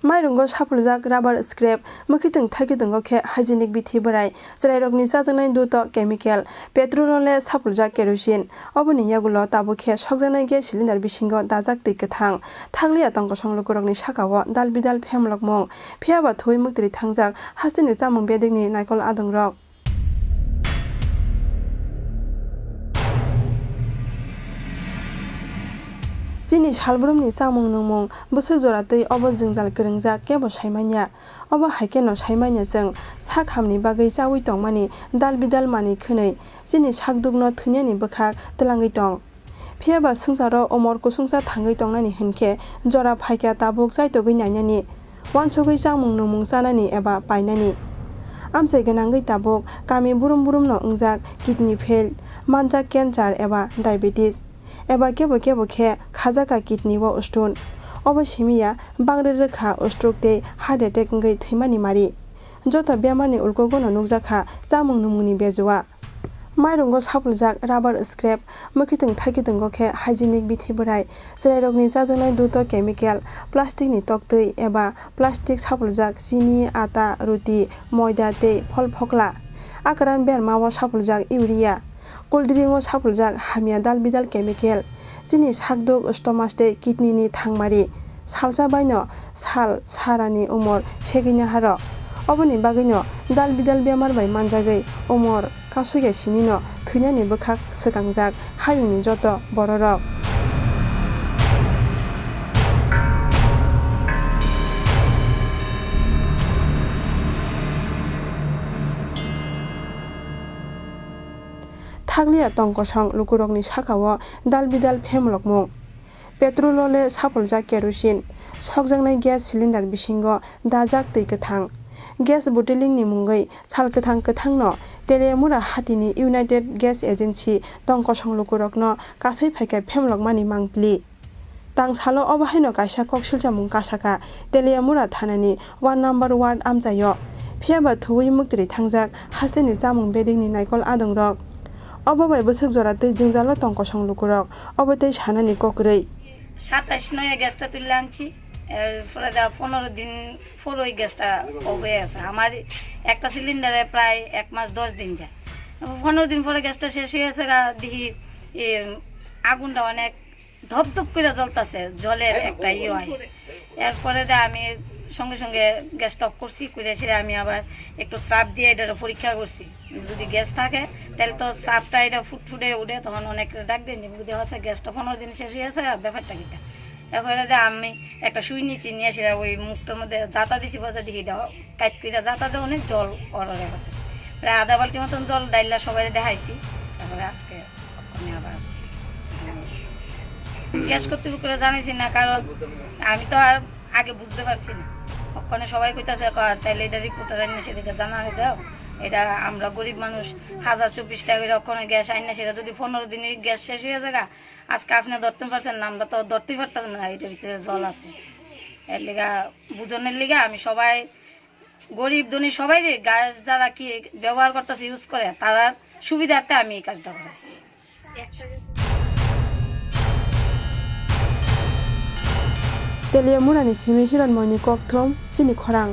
Mairungo sapulujak rubber scrap makitung thakitungo khe hygienic bithi borai chrairokni chajaknai duto chemical petrolole sapulujak kerosene oboni yagulo tabo khe sokjaknai gas cylinder bisingo dajak tui kwthang thaglia tongko songlokorokni sakao dalbidal phemlokmung phiaba thui muktri thangjak hasteni chamung bedingni naikol adongrok Chini salbrumni chamung nungmung busuk joratui obo jingjal kwrwngjak kebo saimanya obo haikeno saimanya jeng sak hamni bagui chawi tongmani dalbidal mani khwnui chini sakdukno thuniani bwkhak tlangui tong phiaba sungsaro omor kusungsa thangui tongnani hinkhe jora phaikya tabuk chaitogui nainani wansogui chamung nungmung chanani eba painani amsai gwnangui tabuk kami burum no ungjak kidney fail manjak cancer eba diabetes eba kebo khe khajaka kidney wo stone obo simiya bangre rekha stroke tei heart attack ngai thimani mari jota bemarni ulkogono nukjakha chamung numuni bejowa mairungo sapuljak rubber scrap makitung thakitungo khe hygienic bithi borai chrairokni chajaknai duto chemical plastic ni toktui eba plastic sapuljak chini ata ruti moida tei phol phokla akaran bermao sapuljak urea cold drink o sapuljak hamia dalbidal chemical chini sakduk stomach tei kidney ni thangmari salsa baino sal sarani umor segina haro oboni bagino dalbidal bemar bai manjagui umor kasuya sinino thunani bwkhak skangjak hayungni joto bororok thaglia tongkosong lukurokni sakao dalbidal phemlokmung petrolole sapuljak kerosene sokjaknai gas cylinder bisingo dajak tui kwthang gas bottling ni mungoi sal kwthang no telemura hatini United Gas Agency tongkosong lukurokno kasai phaikha phemlokmani mangpli tangsalo obahaino kaisa koksilja mung kasaka telemura thanani 1 number ward amjayo phiaba thui muktri thangjak hasteni chamung bedingni naikol adongrok obo bai busuk joratui jingjalo tongkosong lukurok obo tei sanani kokrui 27 নয় গ্যাসটা তুলে আনছি পরে 15 দিন পর ওই গ্যাসটা of হয়ে আছে আমার একটা সিলিন্ডারে প্রায় 1 মাস 10 দিন যায় 15 দিন পরে গ্যাসটা শেষ হয়ে গেছে দেখি আগুনটা অনেক ধপধপ করে জ্বলতেছে জলের একটা হয় এরপরে আমি সঙ্গে সঙ্গে গ্যাসটা অফ করছি করে সেটা আমি আবার একটু সার্ফ দিয়ে এটা পরীক্ষা করছি যদি গ্যাস থাকে তাহলে তো সার্ফটা এটা ফুটফুটে উঠে তখন অনেক ডাক দেন যে যদি হচ্ছে গ্যাসটা 15 দিন শেষ হয়ে গেছে ব্যাপারটা কিটা এরপরে আমি একটা সুই নিয়েছি নিয়ে সেটা ওই মুখটার মধ্যে জাতা দিছি বসে দেখি কাইট করে জাতা দিয়ে অনেক জল অর্ডার করতেছে প্রায় আধা বালতি মতন জল ডাইলা সবাই দেখাইছি তারপরে আজকে আমি আবার গ্যাস কর্তৃপক্ষরা জানাইছি না কারণ আমি তো আর আগে বুঝতে পারছি না ওখানে সবাই কইতাছে তাহলে এটা রিপোর্টার আইনে সেটা জানা দাও এটা আমরা গরিব মানুষ 1024 টাকা করে ওখানে গ্যাস আইনে সেটা যদি 15 দিনের গ্যাস শেষ হয়ে যায় আজকে আপনি ধরতে পারছেন না আমরা তো ধরতেই পারতাম না এটার ভিতরে জল আছে এর লিগা বুঝনের লিগা আমি সবাই গরিব ধনী সবাই গ্যাস যারা কি ব্যবহার করতেছে ইউজ করে তার সুবিধার্থে আমি এই কাজটা করেছি Telia murani simi hiran moini Kwthang Chini Khorang